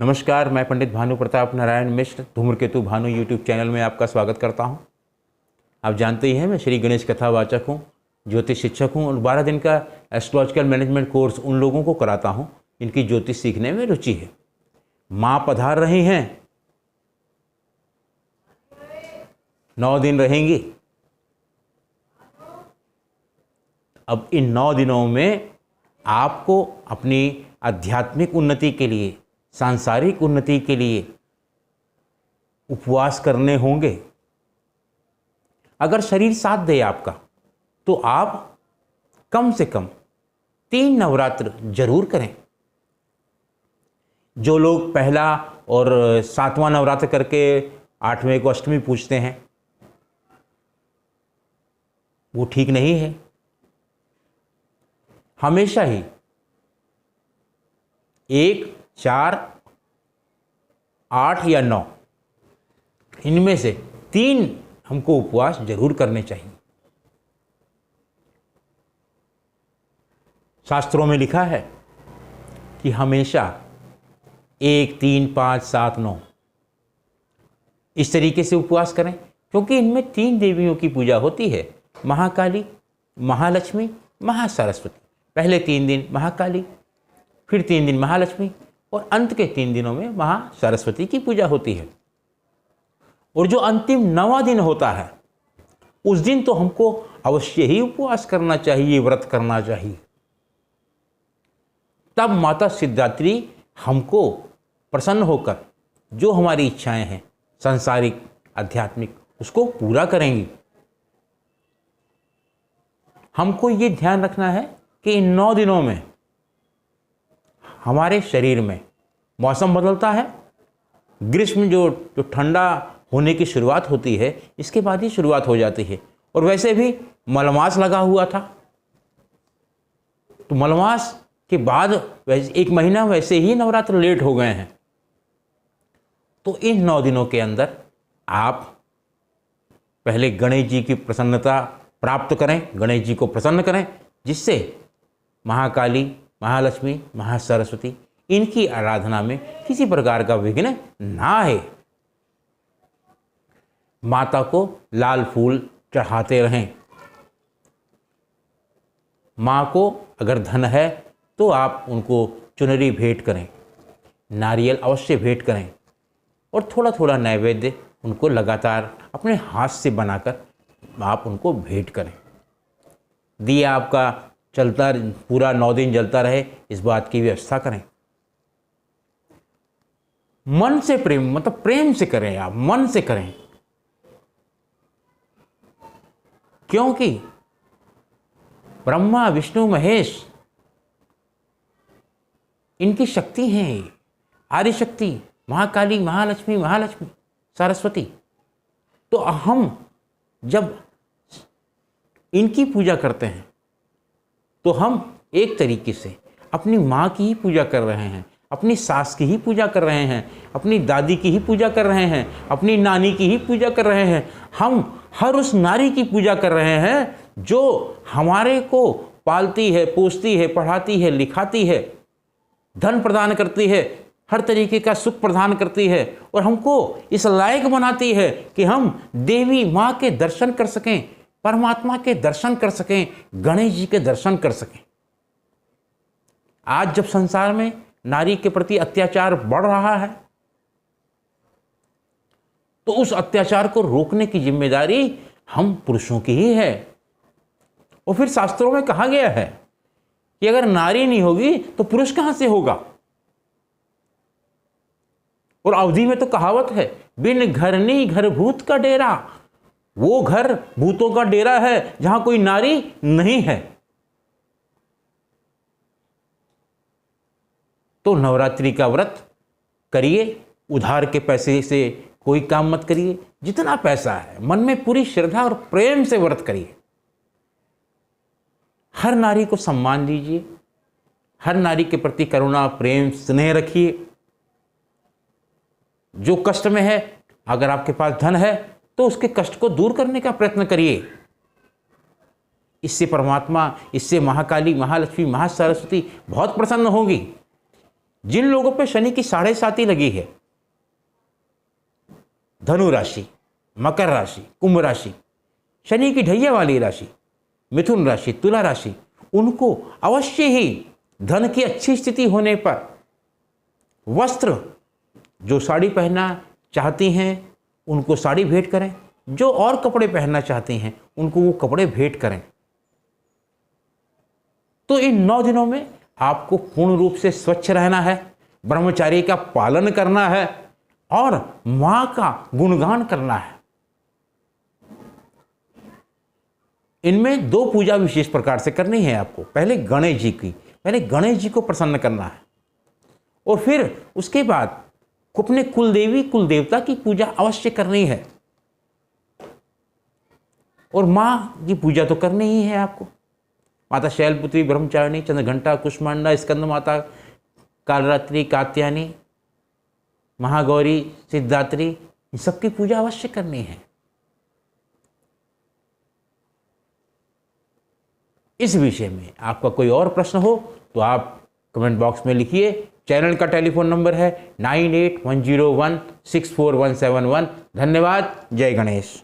नमस्कार, मैं पंडित Bhanu Pratap Narayan Mishra Dhumraketu Bhanu YouTube channel में आपका स्वागत करता हूं। आप जानते ही हैं मैं श्री गणेश कथावाचक हूं, ज्योतिष शिक्षक हूं और 12 दिन का एस्ट्रोलॉजिकल मैनेजमेंट कोर्स उन लोगों को कराता हूं जिनकी ज्योतिष सीखने में रुचि है। माँ पधार रही हैं, 9 दिन रहेंगी। अब इन 9 दिनों में आपको अपनी आध्यात्मिक उन्नति के लिए, सांसारिक उन्नति के लिए उपवास करने होंगे। अगर शरीर साथ दे आपका तो आप कम से कम 3 नवरात्र जरूर करें। जो लोग पहला और 7वां नवरात्र करके 8वें को अष्टमी पूजते हैं, वो ठीक नहीं है। हमेशा ही 1, 4, 8 या 9 इनमें से 3 हमको उपवास जरूर करने चाहिए। शास्त्रों में लिखा है कि हमेशा 1, 3, 5, 7, 9 इस तरीके से उपवास करें, क्योंकि इनमें 3 देवियों की पूजा होती है, महाकाली, महालक्ष्मी, महासरस्वती। पहले 3 दिन महाकाली, फिर 3 दिन महालक्ष्मी और अंत के 3 दिनों में महासरस्वती की पूजा होती है। और जो अंतिम 9वां दिन होता है, उस दिन तो हमको अवश्य ही उपवास करना चाहिए, व्रत करना चाहिए। तब माता सिद्धात्री हमको प्रसन्न होकर जो हमारी इच्छाएं हैं सांसारिक, आध्यात्मिक, उसको पूरा करेंगी। हमको ये ध्यान रखना है कि इन 9 दिनों में हमारे शरीर में मौसम बदलता है। ग्रीष्म जो ठंडा होने की शुरुआत होती है, इसके बाद ही शुरुआत हो जाती है। और वैसे भी मलमास लगा हुआ था, तो मलमास के बाद वैसे 1 महीना वैसे ही नवरात्र लेट हो गए हैं। तो इन 9 दिनों के अंदर आप पहले गणेश जी की प्रसन्नता प्राप्त करें, गणेश जी को प्रसन्न करें, जिससे महाकाली, महालक्ष्मी, महासरस्वती इनकी आराधना में किसी प्रकार का विघ्न ना आए। माता को लाल फूल चढ़ाते रहें। माँ को अगर धन है तो आप उनको चुनरी भेंट करें, नारियल अवश्य भेंट करें और थोड़ा थोड़ा नैवेद्य उनको लगातार अपने हाथ से बनाकर आप उनको भेंट करें। दिया आपका चलता पूरा 9 दिन जलता रहे, इस बात की व्यवस्था करें। मन से प्रेम, मतलब प्रेम से करें, आप मन से करें, क्योंकि ब्रह्मा, विष्णु, महेश इनकी शक्ति है, आदि शक्ति, महाकाली, महालक्ष्मी, महालक्ष्मी, सरस्वती। तो हम जब इनकी पूजा करते हैं तो हम एक तरीके से अपनी माँ की ही पूजा कर रहे हैं, अपनी सास की ही पूजा कर रहे हैं, अपनी दादी की ही पूजा कर रहे हैं, अपनी नानी की ही पूजा कर रहे हैं। हम हर उस नारी की पूजा कर रहे हैं जो हमारे को पालती है, पोसती है, पढ़ाती है, लिखाती है, धन प्रदान करती है, हर तरीके का सुख प्रदान करती है और हमको इस लायक बनाती है कि हम देवी माँ के दर्शन कर सकें, परमात्मा के दर्शन कर सकें, गणेश जी के दर्शन कर सकें। आज जब संसार में नारी के प्रति अत्याचार बढ़ रहा है, तो उस अत्याचार को रोकने की जिम्मेदारी हम पुरुषों की ही है। और फिर शास्त्रों में कहा गया है कि अगर नारी नहीं होगी तो पुरुष कहां से होगा। और अवधि में तो कहावत है, बिन घरनी घर भूत का डेरा। वो घर भूतों का डेरा है जहां कोई नारी नहीं है। तो नवरात्रि का व्रत करिए, उधार के पैसे से कोई काम मत करिए। जितना पैसा है मन में पूरी श्रद्धा और प्रेम से व्रत करिए। हर नारी को सम्मान दीजिए, हर नारी के प्रति करुणा, प्रेम, स्नेह रखिए। जो कष्ट में है, अगर आपके पास धन है तो उसके कष्ट को दूर करने का प्रयत्न करिए। इससे परमात्मा, इससे महाकाली, महालक्ष्मी, महासरस्वती बहुत प्रसन्न होगी। जिन लोगों पे शनि की 7.5 लगी है, धनु राशि, मकर राशि, कुंभ राशि, शनि की ढैया वाली राशि, मिथुन राशि, तुला राशि, उनको अवश्य ही धन की अच्छी स्थिति होने पर वस्त्र, जो साड़ी पहनना चाहती हैं उनको साड़ी भेंट करें, जो और कपड़े पहनना चाहते हैं उनको वो कपड़े भेंट करें। तो इन 9 दिनों में आपको पूर्ण रूप से स्वच्छ रहना है, ब्रह्मचारी का पालन करना है और मां का गुणगान करना है। इनमें 2 पूजा विशेष प्रकार से करनी है आपको। पहले गणेश जी को प्रसन्न करना है और फिर उसके बाद अपने कुलदेवी कुलदेवता की पूजा अवश्य करनी है और मां की पूजा तो करनी ही है आपको। माता शैलपुत्री, ब्रह्मचारिणी, चंद्रघंटा, कुष्मांडा, स्कंद माता, कालरात्रि, कात्यायनी, महागौरी, सिद्धात्री, इन सबकी पूजा अवश्य करनी है। इस विषय में आपका कोई और प्रश्न हो तो आप कमेंट बॉक्स में लिखिए। चैनल का टेलीफोन नंबर है 9810164171। धन्यवाद। जय गणेश।